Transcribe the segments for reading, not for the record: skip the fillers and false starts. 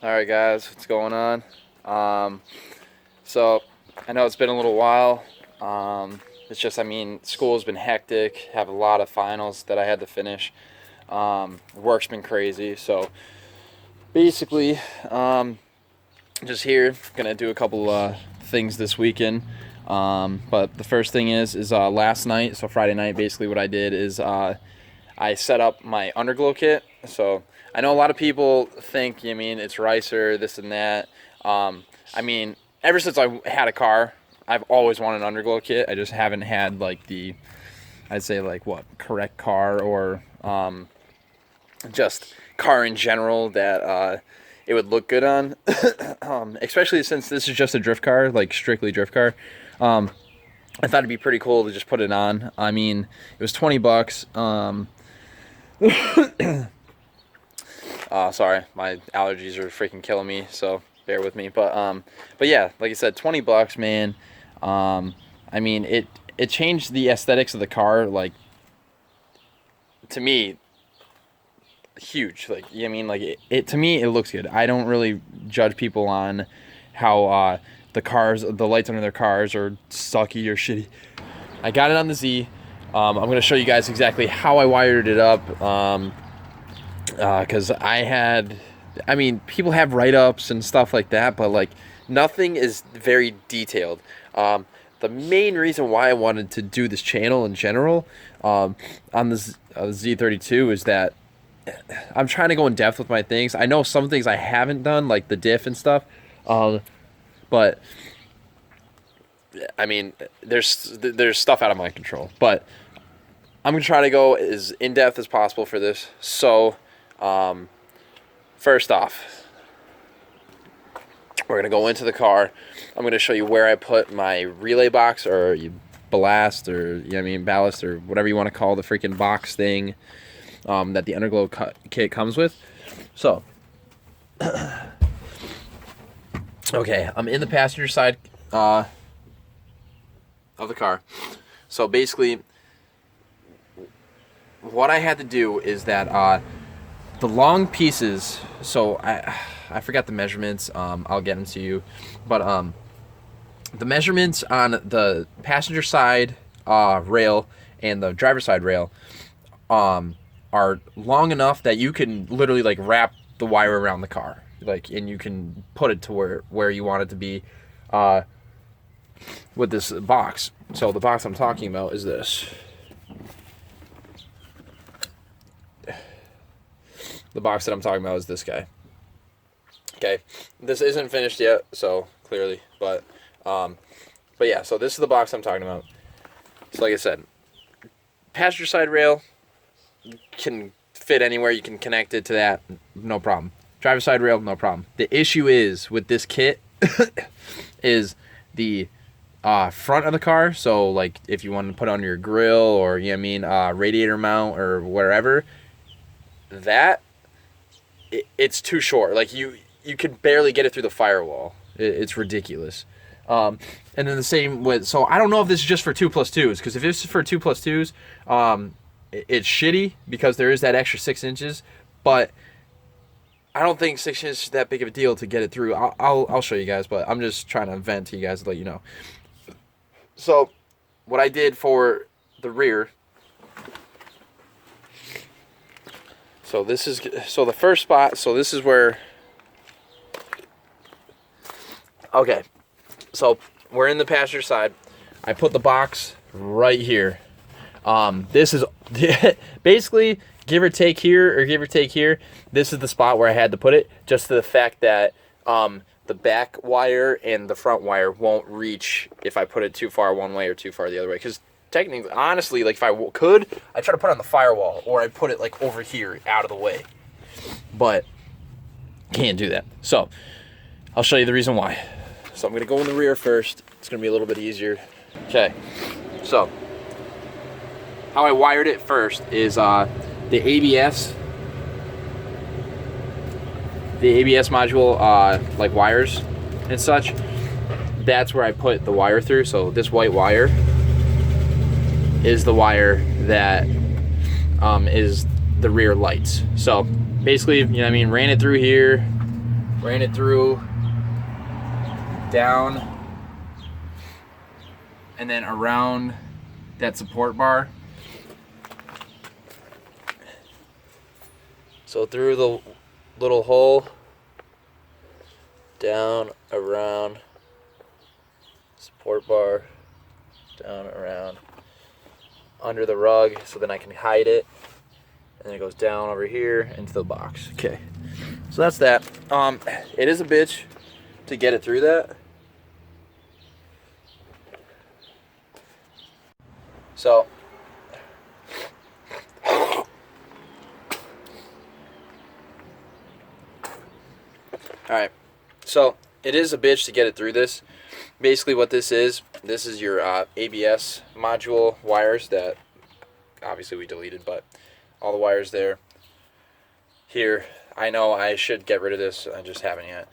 All right, guys, what's going on? So I know it's been a little while. It's just, I mean, school's been hectic. Have a lot of finals that I had to finish. Work's been crazy. So basically, just here, gonna do a couple things this weekend. But the first thing is last night, so Friday night, basically what I did is I set up my Underglow kit. So I know a lot of people think, I mean, it's Ricer, this and that. I mean, ever since I had a car, I've always wanted an Underglow kit. I just haven't had like I'd say like correct car or just car in general that it would look good on. Especially since this is just a drift car, like strictly drift car. I thought it'd be pretty cool to just put it on. I mean, it was $20. Sorry, my allergies are freaking killing me, so bear with me. But yeah, like I said, $20, man. I mean, it changed the aesthetics of the car, like, to me, huge. Like, I mean, like it to me, it looks good. I don't really judge people on how the lights under their cars are sucky or shitty. I got it on the Z. I'm going to show you guys exactly how I wired it up. Because I mean, people have write-ups and stuff like that, but like nothing is very detailed. The main reason why I wanted to do this channel in general on the Z32 is that I'm trying to go in depth with my things. I know some things I haven't done, like the diff and stuff, but I mean, there's stuff out of my control. But I'm gonna try to go as in depth as possible for this. So, first off, we're gonna go into the car. I'm gonna show you where I put my relay box or ballast or ballast or whatever you want to call the freaking box thing that the Underglow kit comes with. So, okay, I'm in the passenger side of the car. So basically, what I had to do is that the long pieces. So I forgot the measurements. I'll get them to you, but the measurements on the passenger side rail and the driver side rail are long enough that you can literally like wrap the wire around the car, like, and you can put it to where you want it to be with this box. So the box I'm talking about is this. The box that I'm talking about is this guy. Okay, this isn't finished yet, so clearly, but yeah. So this is the box I'm talking about. So like I said, passenger side rail can fit anywhere. You can connect it to that, no problem. Driver side rail, no problem. The issue is with this kit is the front of the car. So like if you want to put on your grill or radiator mount or wherever, that it's too short. Like you can barely get it through the firewall. It's ridiculous. And then the same with, so I don't know if this is just for 2+2s, because if it's for 2+2s, it's shitty because there is that extra 6 inches, but I don't think 6 inches is that big of a deal to get it through. I'll show you guys, but I'm just trying to vent to you guys to let you know. So what I did for the rear, so the first spot, so this is where, okay, so we're in the passenger side. I put the box right here. This is basically give or take here, this is the spot where I had to put it, just to the fact that the back wire and the front wire won't reach if I put it too far one way or too far the other way. Because technically, honestly, like if I could, I'd try to put it on the firewall, or I'd put it like over here out of the way. But can't do that. So I'll show you the reason why. So I'm gonna go in the rear first. It's gonna be a little bit easier. Okay, so how I wired it first is the ABS module, like wires and such. That's where I put the wire through. So this white wire is the wire that is the rear lights. So basically, ran it through here, ran it through, down, and then around that support bar. So through the little hole, down, around, support bar, down, around, under the rug, so then I can hide it. And then it goes down over here into the box. Okay, so that's that. It is a bitch to get it through that. So, alright, so it is a bitch to get it through this. Basically what this is your ABS module wires that obviously we deleted, but all the wires there. Here, I know I should get rid of this, I just haven't yet.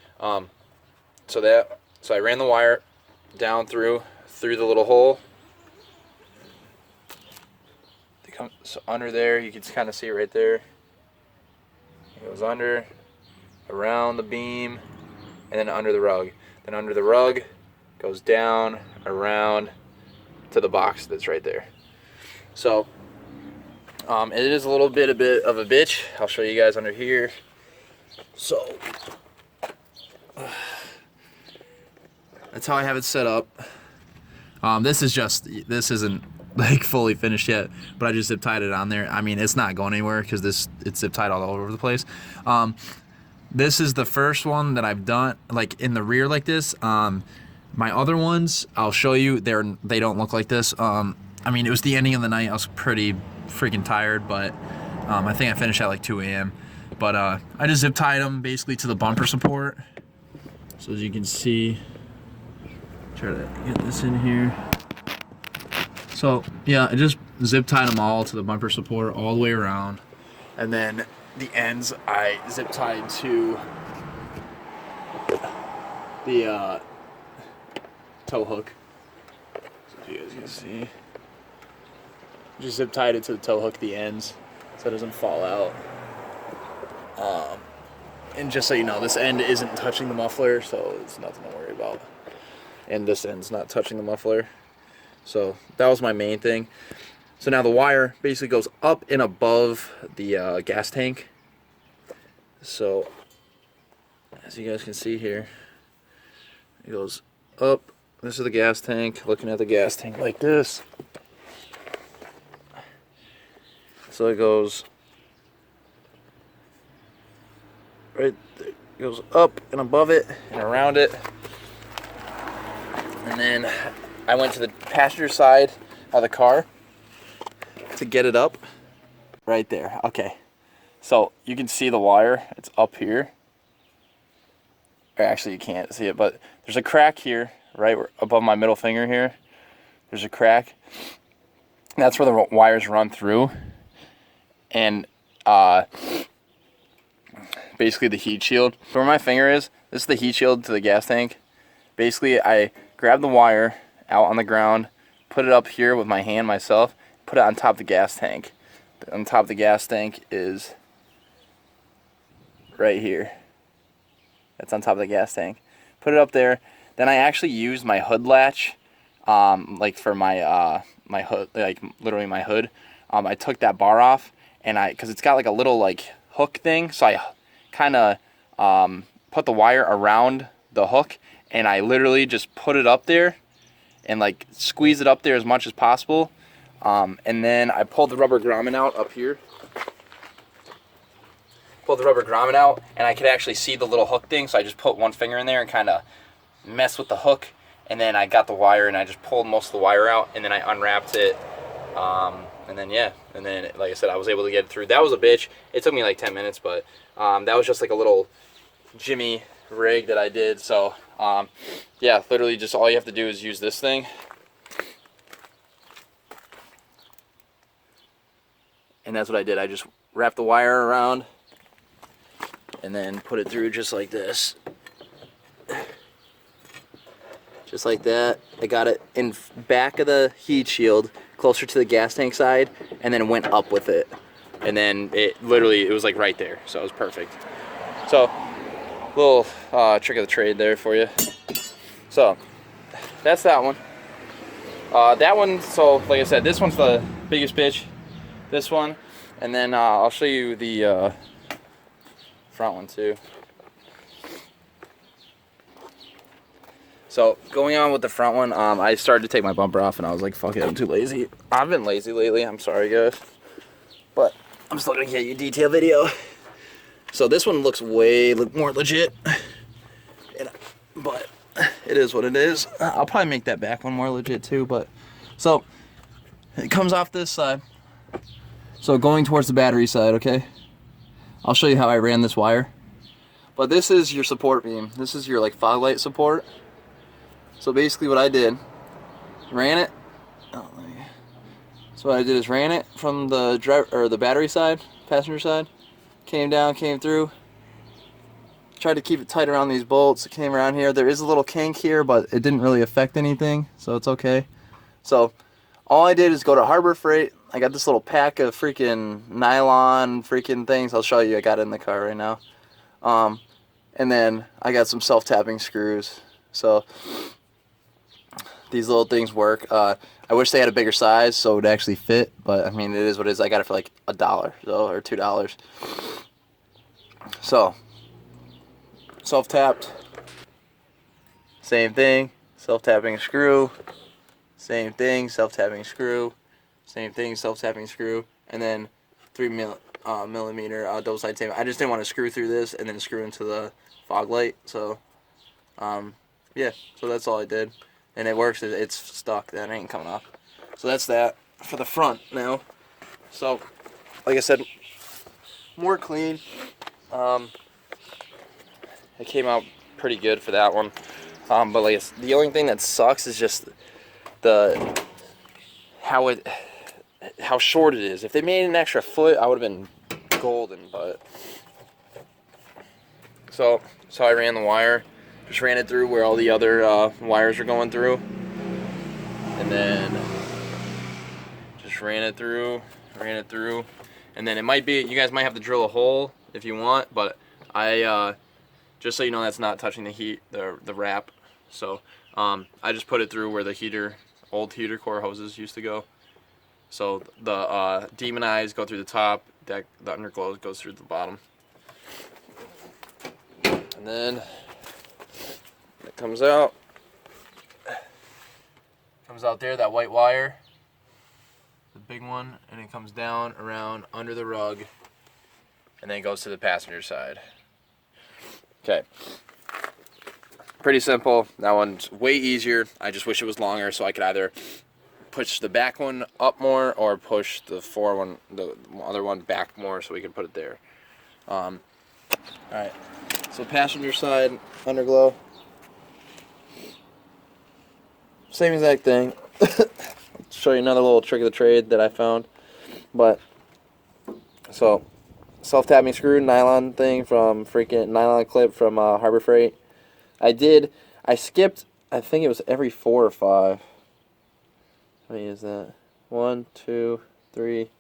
So I ran the wire down through the little hole. So under there, you can kind of see it right there. It goes under, around the beam, and then under the rug. Then under the rug, goes down, around to the box that's right there. So it is a little bit of a bitch. I'll show you guys under here. So that's how I have it set up. This isn't like fully finished yet, but I just zip tied it on there. I mean, it's not going anywhere because it's zip tied all over the place. This is the first one that I've done like in the rear like this. My other ones, I'll show you. They don't look like this. I mean, it was the ending of the night. I was pretty freaking tired, but I think I finished at like 2 a.m. But I just zip tied them basically to the bumper support. So as you can see, try to get this in here. So yeah, I just zip tied them all to the bumper support all the way around, and then the ends I zip tied to the tow hook. So if you guys can see, just zip tied it to the tow hook, the ends, so it doesn't fall out. And just so you know, this end isn't touching the muffler, so it's nothing to worry about. And this end's not touching the muffler. So that was my main thing. So now the wire basically goes up and above the gas tank. So as you guys can see here, it goes up. This is the gas tank, looking at the gas tank like this. So it goes right there. It goes up and above it and around it. And then I went to the passenger side of the car to get it up. Right there. Okay. So you can see the wire. It's up here. Or actually, you can't see it, but there's a crack here, right above my middle finger here. There's a crack. That's where the wires run through. And basically the heat shield. So where my finger is, this is the heat shield to the gas tank. Basically, I grab the wire out on the ground, put it up here with my hand myself, put it on top of the gas tank. On top of the gas tank is right here. That's on top of the gas tank. Put it up there. Then I actually used my hood latch, like for my my hood, like literally my hood. I took that bar off, and because it's got like a little like hook thing, so I kind of put the wire around the hook, and I literally just put it up there and like squeeze it up there as much as possible. And then I pulled the rubber grommet out up here. Pulled the rubber grommet out, and I could actually see the little hook thing, so I just put one finger in there and kind of mess with the hook, and then I got the wire and I just pulled most of the wire out, and then I unwrapped it, and then yeah, and then like I said, I was able to get it through. That was a bitch. It took me like 10 minutes, but that was just like a little Jimmy rig that I did. So yeah, literally just all you have to do is use this thing, and that's what I did. I just wrapped the wire around and then put it through just like this. Just like that. I got it in back of the heat shield, closer to the gas tank side, and then went up with it. And then it was like right there, so it was perfect. So little trick of the trade there for you. So that's that one. That one, so like I said, this one's the biggest bitch. This one, and then I'll show you the front one too. So going on with the front one, I started to take my bumper off, and I was like, "Fuck it, I'm too lazy." I've been lazy lately. I'm sorry, guys, but I'm still gonna get you a detail video. So this one looks way more legit, but it is what it is. I'll probably make that back one more legit too. But so it comes off this side. So going towards the battery side, okay? I'll show you how I ran this wire. But this is your support beam. This is your like fog light support. So basically what I did, ran it. So what I did is ran it from the the battery side, passenger side, came down, came through. Tried to keep it tight around these bolts. It came around here. There is a little kink here, but it didn't really affect anything, so it's okay. So all I did is go to Harbor Freight. I got this little pack of freaking nylon freaking things. I'll show you. I got it in the car right now. And then I got some self-tapping screws. So these little things work. I wish they had a bigger size so it would actually fit, but I mean, it is what it is. I got it for like $1 or $2. So self-tapped, same thing, self-tapping screw, same thing, self-tapping screw, same thing, self-tapping screw, and then 3mm double-sided tape. I just didn't want to screw through this and then screw into the fog light, so yeah, so that's all I did, and it works. It's stuck. That ain't coming off. So that's that for the front now. So like I said, more clean. It came out pretty good for that one, but like the only thing that sucks is just how short it is. If they made an extra foot, I would have been golden. But so I ran the wire, just ran it through where all the other wires are going through, and then just ran it through, and then it might be, you guys might have to drill a hole if you want, but I just so you know, that's not touching the wrap. So I just put it through where the old heater core hoses used to go. So the demon eyes go through the top, the underglow goes through the bottom. And then it comes out there, that white wire, the big one, and it comes down around under the rug, and then it goes to the passenger side. Okay, pretty simple. That one's way easier. I just wish it was longer so I could either push the back one up more or push the other one back more so we can put it there. All right, so passenger side underglow, same exact thing. Show you another little trick of the trade that I found. But so self-tapping screw nylon thing from freaking nylon clip from Harbor Freight. I skipped, I think it was every 4 or 5. How many is that? 1, 2, 3,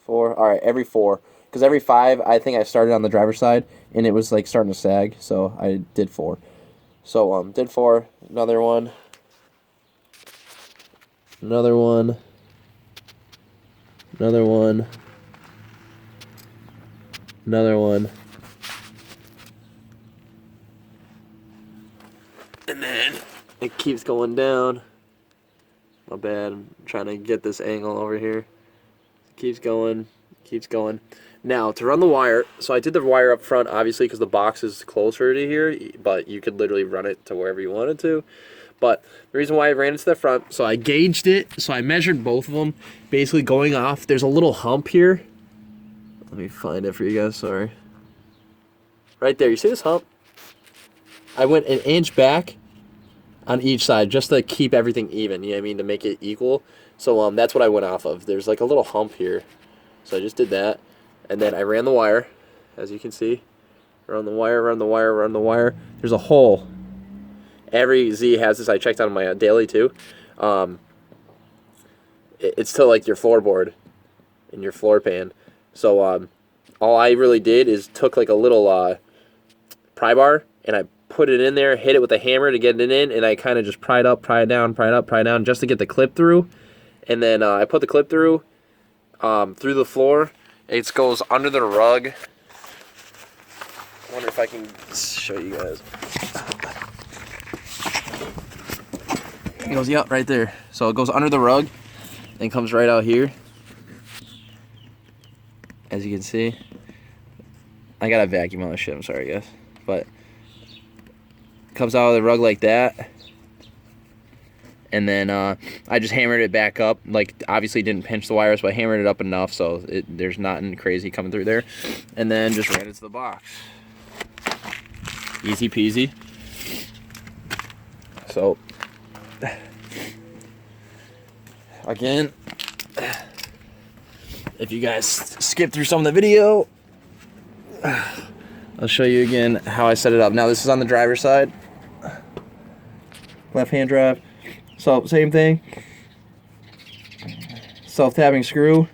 4. All right, every 4. Because every 5, I think I started on the driver's side, and it was like starting to sag, so I did 4. So did 4. Another one. Another one. Another one. Another one. And then it keeps going down. My bad, I'm trying to get this angle over here. It keeps going, keeps going. Now, to run the wire, so I did the wire up front, obviously, because the box is closer to here, but you could literally run it to wherever you wanted to. But the reason why I ran it to the front, so I gauged it, so I measured both of them, basically going off. There's a little hump here. Let me find it for you guys, sorry. Right there, you see this hump? I went an inch back on each side just to keep everything even, you know what I mean, to make it equal. So that's what I went off of. There's like a little hump here. So I just did that. And then I ran the wire, as you can see. Run the wire, run the wire, run the wire. There's a hole. Every Z has this. I checked on my daily too. It's to like your floorboard and your floor pan. So all I really did is took like a little pry bar, and I put it in there, hit it with a hammer to get it in, and I kind of just pry it up, pry it down, pry it up, pry it down, just to get the clip through. And then I put the clip through the floor. It goes under the rug. I wonder if I can show you guys. It goes, yep, right there. So it goes under the rug and comes right out here. As you can see. I gotta vacuum all this shit, I'm sorry guys. But it comes out of the rug like that. And then I just hammered it back up. Like, obviously didn't pinch the wires, but I hammered it up enough so there's nothing crazy coming through there. And then just ran it to the box. Easy peasy. So, again, if you guys skip through some of the video, I'll show you again how I set it up. Now this is on the driver's side. Left-hand drive. So, same thing. Self-tapping screw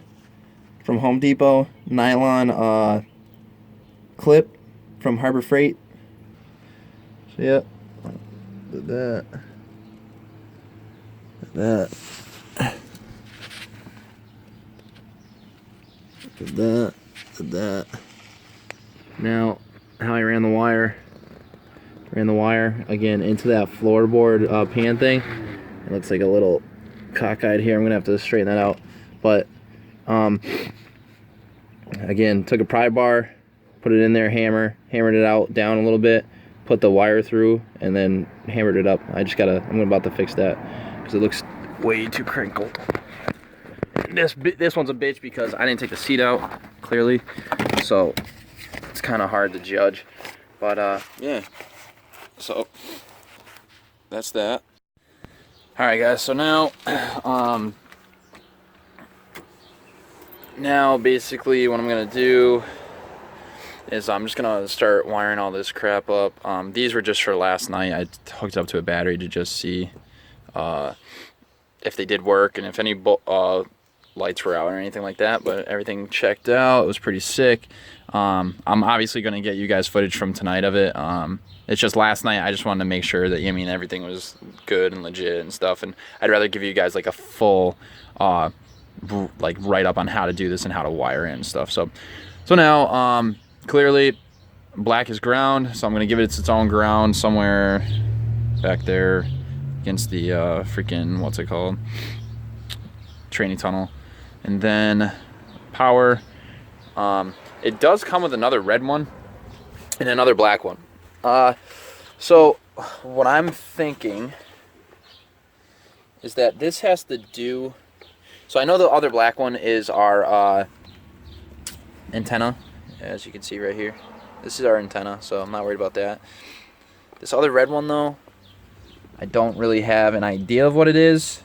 from Home Depot. Nylon clip from Harbor Freight. So, yeah. Did that. Did that. Did that. Did that. Now, how I ran the wire. Ran the wire, again, into that floorboard pan thing. It looks like a little cockeyed here. I'm going to have to straighten that out. But, again, took a pry bar, put it in there, hammered it out, down a little bit, put the wire through, and then hammered it up. I'm about to fix that because it looks way too crinkled. This one's a bitch because I didn't take the seat out, clearly. So, it's kind of hard to judge. But, yeah. So, that's that. Alright guys, so now, basically what I'm going to do is I'm just going to start wiring all this crap up. These were just for last night. I hooked up to a battery to just see if they did work and if any lights were out or anything like that, but everything checked out. It was pretty sick. I'm obviously going to get you guys footage from tonight of it. It's just last night I just wanted to make sure that, I mean, everything was good and legit and stuff, and I'd rather give you guys like a full like write up on how to do this and how to wire in and stuff. So now clearly black is ground, so I'm going to give it its own ground somewhere back there against the freaking, what's it called, training tunnel. And then power, it does come with another red one and another black one. So what I'm thinking is that this has to do, so I know the other black one is our antenna, as you can see right here. This is our antenna, so I'm not worried about that. This other red one though, I don't really have an idea of what it is.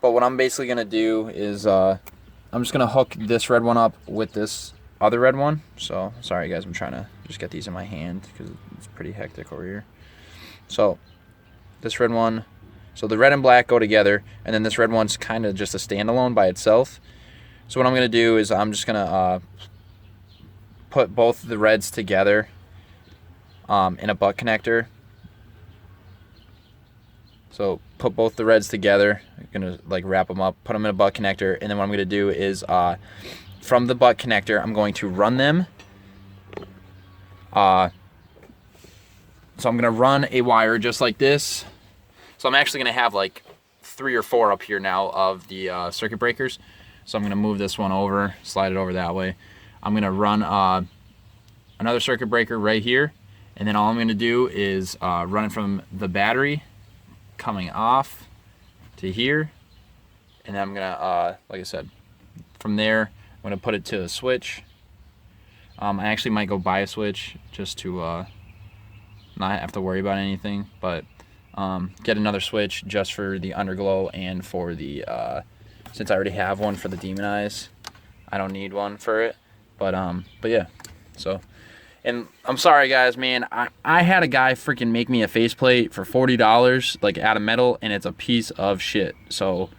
But what I'm basically going to do is I'm just going to hook this red one up with this other red one. So, sorry guys, I'm trying to just get these in my hand because it's pretty hectic over here. So, this red one, so the red and black go together, and then this red one's kind of just a standalone by itself. So what I'm going to do is I'm just going to put both the reds together in a butt connector. So put both the reds together. I'm gonna like wrap them up, put them in a butt connector, and then what I'm gonna do is from the butt connector, I'm going to run them. So I'm gonna run a wire just like this. So I'm actually gonna have like 3 or 4 up here now of the circuit breakers. So I'm gonna move this one over, slide it over that way. I'm gonna run another circuit breaker right here, and then all I'm gonna do is run it from the battery coming off to here, and then I'm gonna like I said, from there I'm gonna put it to a switch. I actually might go buy a switch just to not have to worry about anything, but get another switch just for the underglow and for the since I already have one for the demon eyes, I don't need one for it, but yeah. So, and I'm sorry guys, man, I had a guy freaking make me a faceplate for $40, like out of metal, and it's a piece of shit. So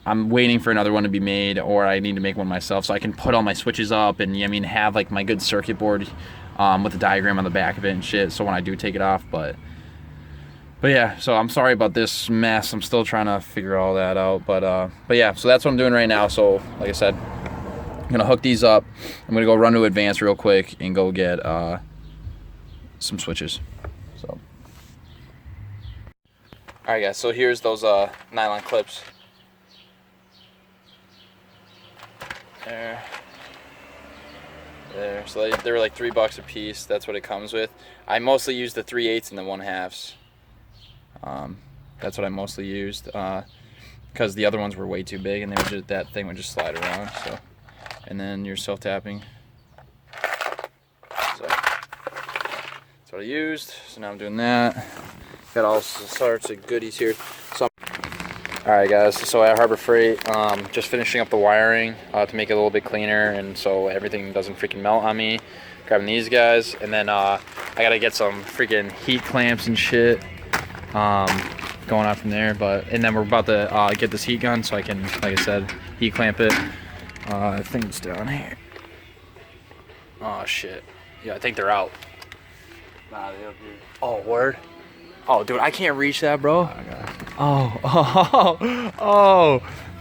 I'm waiting for another one to be made, or I need to make one myself so I can put all my switches up and, I mean, have like my good circuit board with the diagram on the back of it and shit. So when I do take it off, but yeah. So I'm sorry about this mess. I'm still trying to figure all that out. But yeah. So that's what I'm doing right now. So like I said, I'm gonna hook these up. I'm gonna go run to advanced real quick and go get some switches. So, all right, guys. So here's those nylon clips. There. So they were like $3 a piece. That's what it comes with. I mostly use the 3/8 and the 1/2. That's what I mostly used because the other ones were way too big, and they would just, that thing would just slide around. So, and then your self-tapping. So that's what I used. So now I'm doing that. Got all sorts of goodies here. So, all right, guys. So at Harbor Freight, just finishing up the wiring to make it a little bit cleaner, and so everything doesn't freaking melt on me. Grabbing these guys, and then I gotta get some freaking heat clamps and shit. Going on from there, and then we're about to get this heat gun so I can, like I said, heat clamp it. I think it's down here. Oh shit. Yeah, I think they're out. Nah, they up here. Oh, word. Oh, dude, I can't reach that, bro. Oh.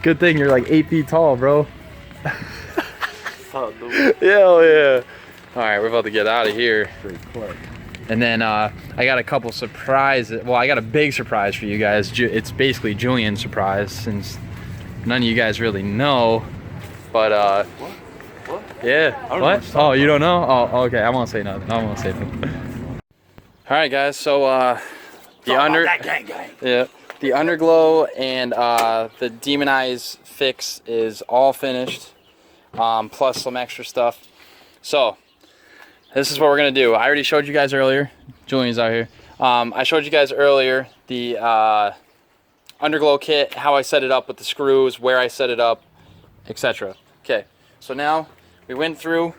Good thing you're like 8 feet tall, bro. Hell yeah. All right, we're about to get out of here. Pretty quick. And then I got a couple surprises. Well, I got a big surprise for you guys. It's basically Julian's surprise, since none of you guys really know. But What? Yeah. What? Oh, you don't know? Oh, okay. I won't say nothing. All right, guys. So the Underglow and the Demonize fix is all finished, plus some extra stuff. So this is what we're gonna do. I already showed you guys earlier. Julian's out here. I showed you guys earlier the Underglow kit, how I set it up with the screws, where I set it up, etc. Okay, so now we went through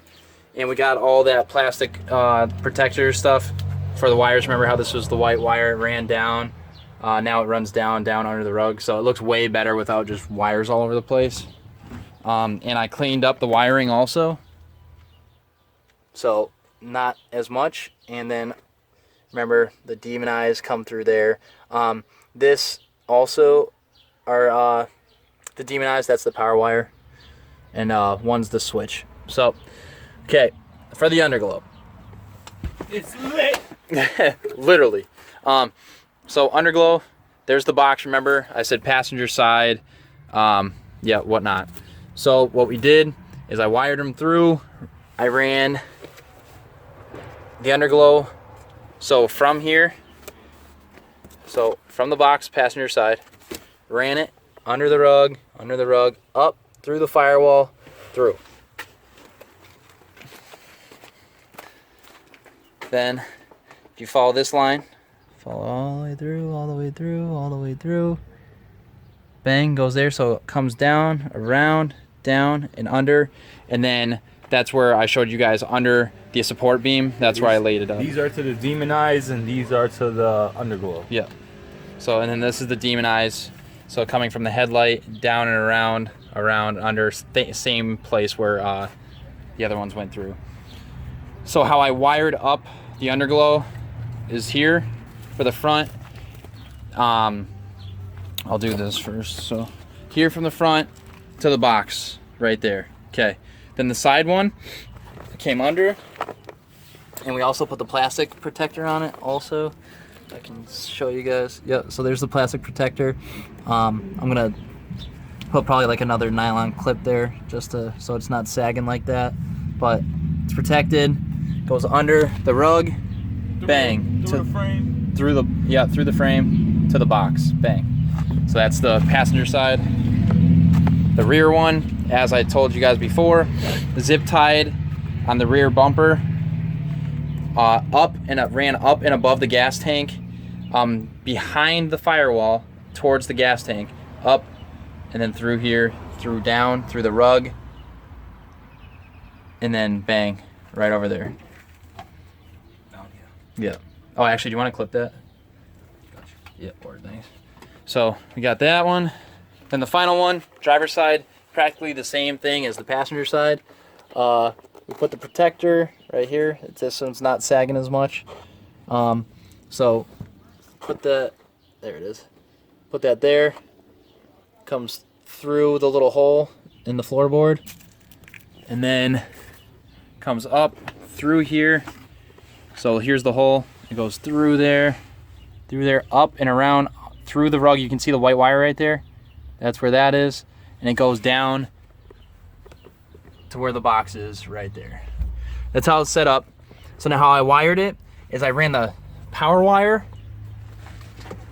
and we got all that plastic protector stuff for the wires. Remember how this was the white wire, it ran down. Now it runs down under the rug, so it looks way better without just wires all over the place. And I cleaned up the wiring also, so not as much. And then remember the Demonize come through there. This also are the Demonize, that's the power wire, and one's the switch. So okay, for the Underglow, it's lit. literally. So Underglow, there's the box. Remember I said passenger side, yeah, whatnot. So what we did is I wired them through. I ran the Underglow, so from here, so from the box, passenger side, ran it under the rug, up through the firewall, through. Then if you follow this line, follow all the way through, bang, goes there, so it comes down, around, down, and under, and then that's where I showed you guys under the support beam. That's where I laid it up. These are to the Demonize and these are to the Underglow. Yeah. So, and then this is the Demonize. So coming from the headlight down and around, under, same place where the other ones went through. So how I wired up the Underglow is here for the front. I'll do this first. So here from the front to the box right there. Okay. Then the side one came under, and we also put the plastic protector on it also. I can show you guys. Yep, so there's the plastic protector. I'm gonna put probably like another nylon clip there just so it's not sagging like that. But it's protected, goes under the rug, bang, through the frame. Through the frame to the box, bang. So that's the passenger side. The rear one, as I told you guys before, zip tied on the rear bumper, ran up and above the gas tank, behind the firewall towards the gas tank, up and then through here, down through the rug, and then bang, right over there. Yeah. Oh, actually, do you want to clip that? Gotcha. Yeah, word, thanks. So we got that one. Then the final one, driver's side, practically the same thing as the passenger side. we put the protector right here. This one's not sagging as much. So put that, there it is. Put that there. Comes through the little hole in the floorboard. And then comes up through here. So here's the hole. It goes through there, up and around, through the rug. You can see the white wire right there. That's where that is. And it goes down to where the box is right there. That's how it's set up. So now how I wired it is I ran the power wire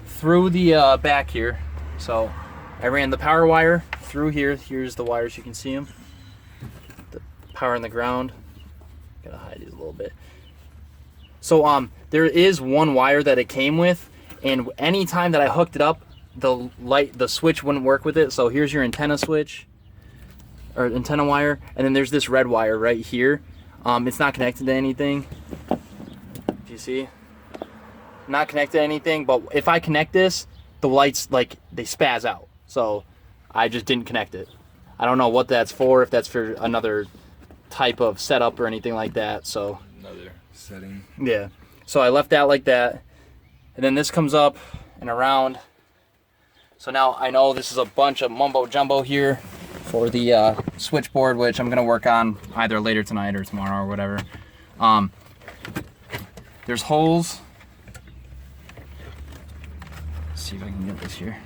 through the back here. So I ran the power wire through here. Here's the wires, you can see them. The power and the ground. Gotta hide these a little bit. So there is one wire that it came with, and anytime that I hooked it up, the switch wouldn't work with it. So here's your antenna switch, or antenna wire, and then there's this red wire right here. It's not connected to anything. Do you see? Not connected to anything, but if I connect this, the lights, like, they spaz out. So I just didn't connect it. I don't know what that's for, if that's for another type of setup or anything like that. So Another setting. yeah. So I left that like that. And then this comes up and around. So now I know this is a bunch of mumbo jumbo here for the switchboard, which I'm gonna work on either later tonight or tomorrow or whatever. There's holes. Let's see if I can get this here.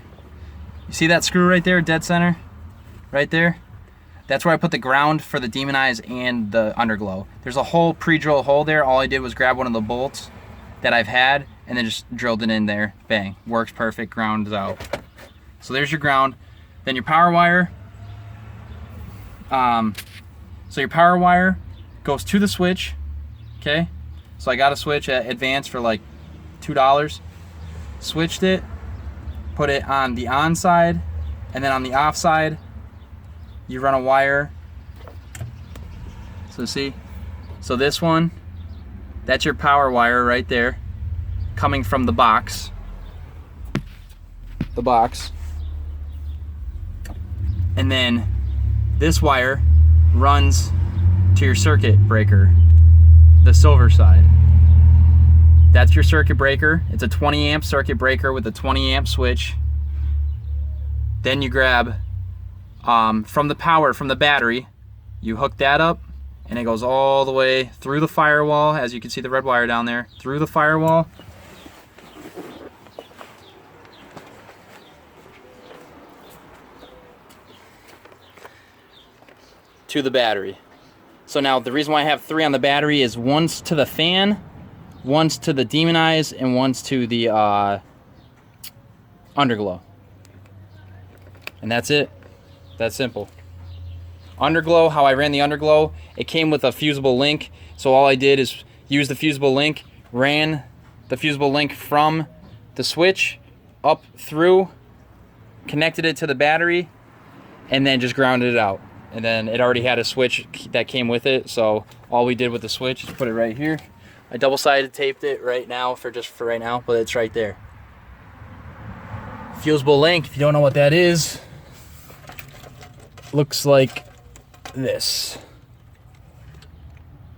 You see that screw right there, dead center? Right there? That's where I put the ground for the Demon Eyes and the Underglow. There's a whole pre-drill hole there. All I did was grab one of the bolts that I've had and then just drilled it in there. Bang, works perfect, ground is out. So there's your ground. Then your power wire. So your power wire goes to the switch, okay? So I got a switch at Advance for like $2. Switched it, put it on the on side, and then on the off side, you run a wire. So see, so this one, that's your power wire right there, coming from the box. The box. And then this wire runs to your circuit breaker, the silver side. That's your circuit breaker. It's a 20 amp circuit breaker with a 20 amp switch. Then you grab from the power, from the battery, you hook that up and it goes all the way through the firewall, as you can see the red wire down there, through the firewall. To the battery. So now the reason why I have 3 on the battery is one's to the fan, one's to the Demon Eyes, and one's to the Underglow. And that's it. That's simple. Underglow, how I ran the Underglow, it came with a fusible link. So all I did is use the fusible link, ran the fusible link from the switch up through, connected it to the battery, and then just grounded it out. And then it already had a switch that came with it, so all we did with the switch is put it right here. I double-sided taped it right now for right now, but it's right there. Fusible link, if you don't know what that is, looks like this.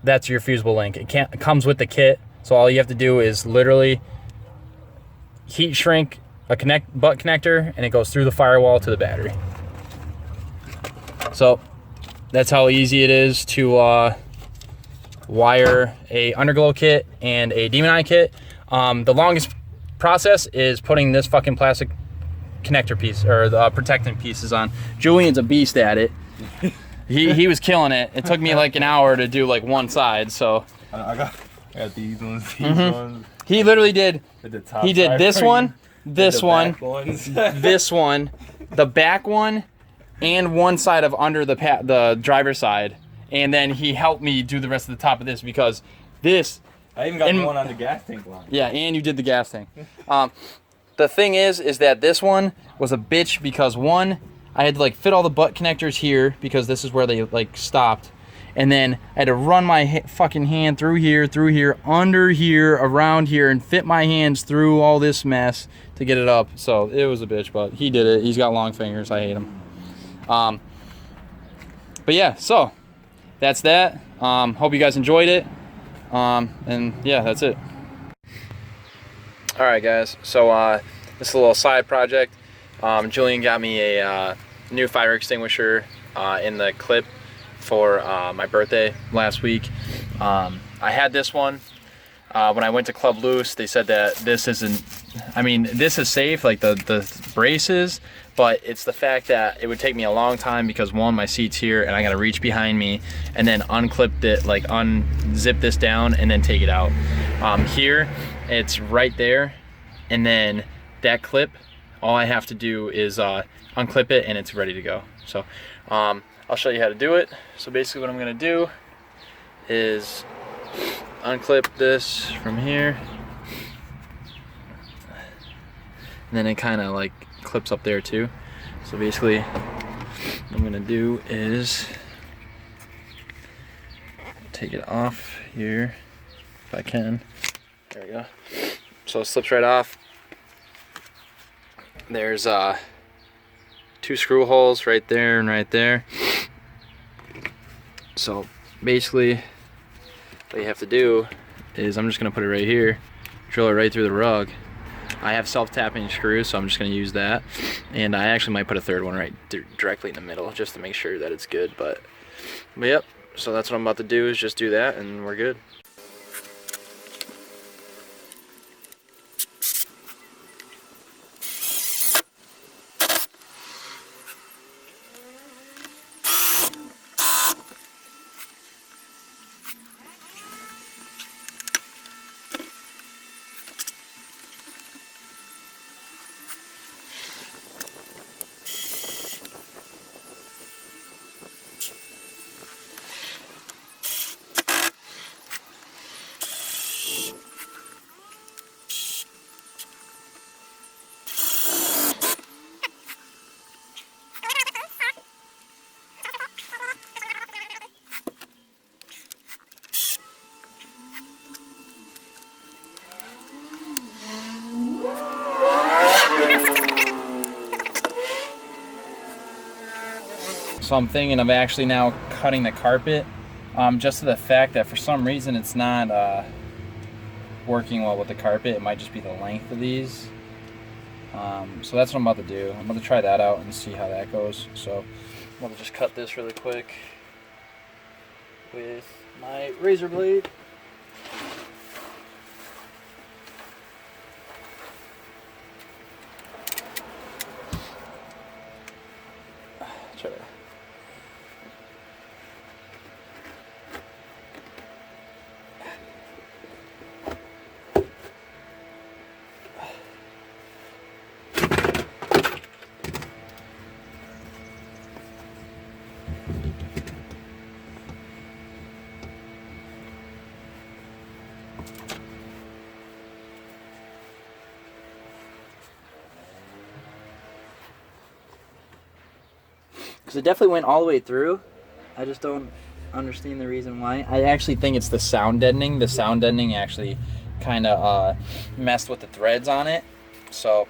That's your fusible link. It comes with the kit, so all you have to do is literally heat shrink a butt connector, and it goes through the firewall to the battery. So that's how easy it is to wire a Underglow kit and a Demon Eye kit. The longest process is putting this fucking plastic connector piece, or the protectant pieces on. Julian's a beast at it. He was killing it. It took me like an hour to do like one side. So I got these ones, ones. He literally did. He did this one, this one, this one, the back one, and one side of under the driver's side, and then he helped me do the rest of the top of this, because this. I even got one on the gas tank line. Yeah, and you did the gas tank. The thing is that this one was a bitch, because one, I had to like fit all the butt connectors here because this is where they like stopped, and then I had to run my fucking hand through here, under here, around here, and fit my hands through all this mess to get it up. So it was a bitch, but he did it. He's got long fingers. I hate him. But yeah, so that's that. Hope you guys enjoyed it. And yeah, that's it. All right, guys. So this is a little side project. Julian got me a new fire extinguisher in the clip for my birthday last week. I had this one. When I went to Club Loose, they said that this isn't, I mean, this is safe, like the braces, but it's the fact that it would take me a long time because one, my seat's here and I gotta reach behind me and then unclip it, like unzip this down and then take it out. Here, it's right there, and then that clip, all I have to do is unclip it and it's ready to go. So I'll show you how to do it. So basically what I'm gonna do is unclip this from here, and then it kind of like clips up there too. So basically what I'm gonna do is take it off here if I can. There we go. So it slips right off. There's 2 screw holes right there and right there. So basically what you have to do is, I'm just gonna put it right here, drill it right through the rug. I have self-tapping screws, so I'm just gonna use that. And I actually might put a third one right directly in the middle just to make sure that it's good. But yep, so that's what I'm about to do, is just do that and we're good. So I'm thinking of actually now cutting the carpet, just to the fact that for some reason it's not working well with the carpet. It might just be the length of these. So that's what I'm about to do. I'm about to try that out and see how that goes. So I'm going to just cut this really quick with my razor blade. Try to. Because it definitely went all the way through. I just don't understand the reason why. I actually think it's the sound deadening. The sound deadening actually kind of messed with the threads on it. So,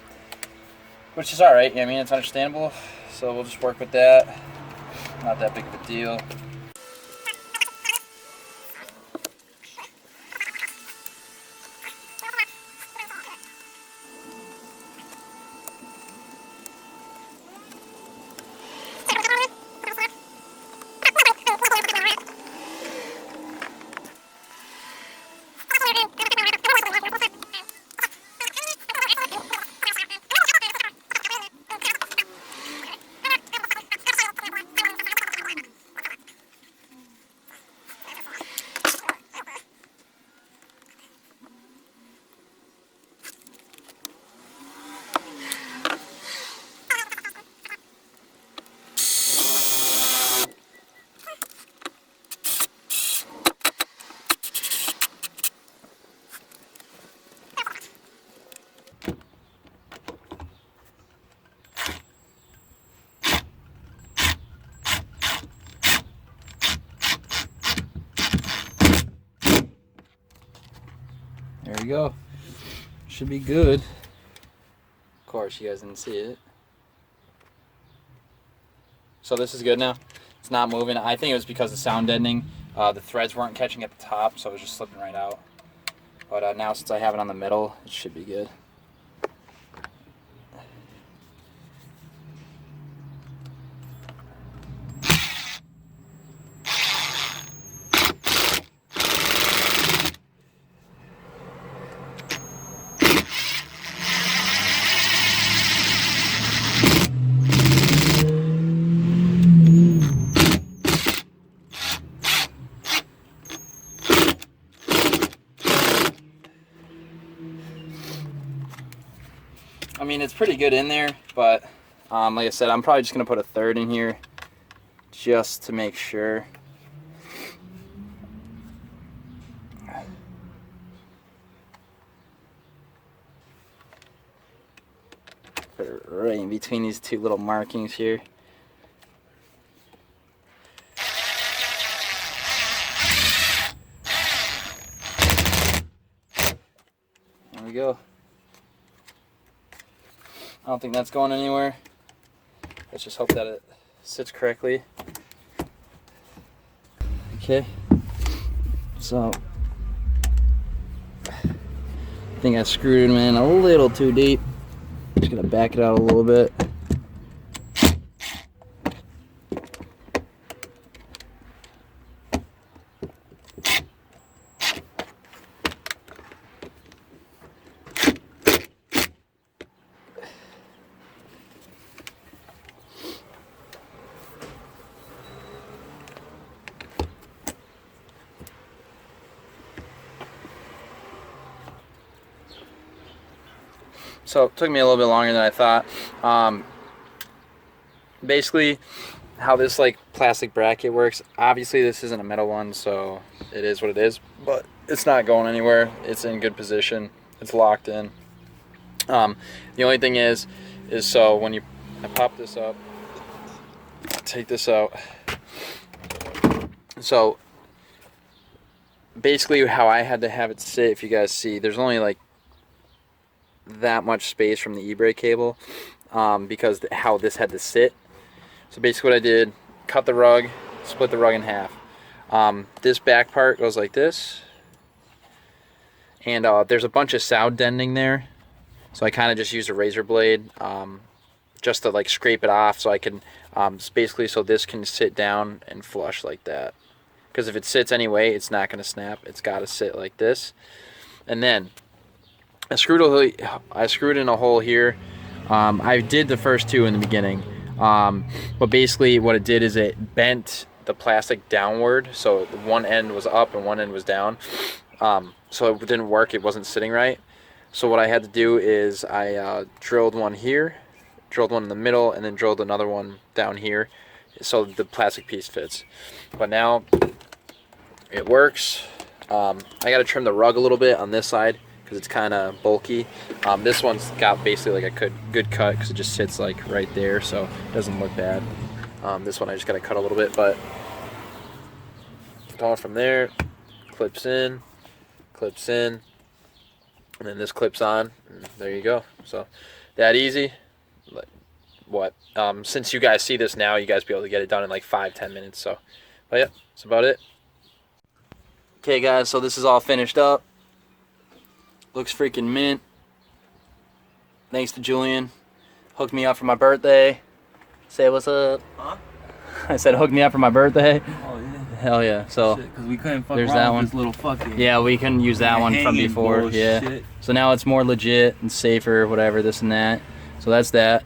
which is alright. I mean, it's understandable. So we'll just work with that. Not that big of a deal. There we go. Should be good. Of course, you guys didn't see it. So this is good now. it's not moving. I think it was because of sound deadening. The threads weren't catching at the top, so it was just slipping right out. But now since I have it on the middle, it should be good. I mean, it's pretty good in there, but like I said, I'm probably just gonna put a third in here just to make sure. Put it right in between these two little markings here. There we go. I don't think that's going anywhere. Let's just hope that it sits correctly. Okay. So I think I screwed him in a little too deep. Just gonna back it out a little bit. So it took me a little bit longer than I thought. Basically, how this like plastic bracket works, obviously this isn't a metal one, so it is what it is, but it's not going anywhere. It's in good position. It's locked in. The only thing is so when I pop this up, take this out. So basically how I had to have it sit, if you guys see, there's only like that much space from the e-brake cable because how this had to sit. So basically what I did, cut the rug, split the rug in half. This back part goes like this, and there's a bunch of sound deadening there, so I kind of just used a razor blade just to like scrape it off, so I can basically so this can sit down and flush like that, because if it sits anyway, it's not going to snap. It's got to sit like this. And then I screwed in a hole here. I did the first two in the beginning, but basically what it did is it bent the plastic downward, so one end was up and one end was down. So it didn't work. It wasn't sitting right. So what I had to do is I drilled one here, drilled one in the middle, and then drilled another one down here, so the plastic piece fits. But now it works. I got to trim the rug a little bit on this side, because it's kind of bulky. This one's got basically like a good cut because it just sits like right there, so it doesn't look bad. This one I just got to cut a little bit, but going from there, clips in, and then this clips on, and there you go. So that easy. What? Since you guys see this now, you guys be able to get it done in like 5-10 minutes. So, but yeah, that's about it. Okay, guys. So this is all finished up. Looks freaking mint. Thanks to Julian. Hooked me up for my birthday. Say what's up. Huh? I said hook me up for my birthday. Oh yeah. Hell yeah. So because we couldn't fuck there's around that with one. This little fucking yeah, we can use that one from before. Bullshit. Yeah. So now it's more legit and safer, whatever, this and that. So that's that.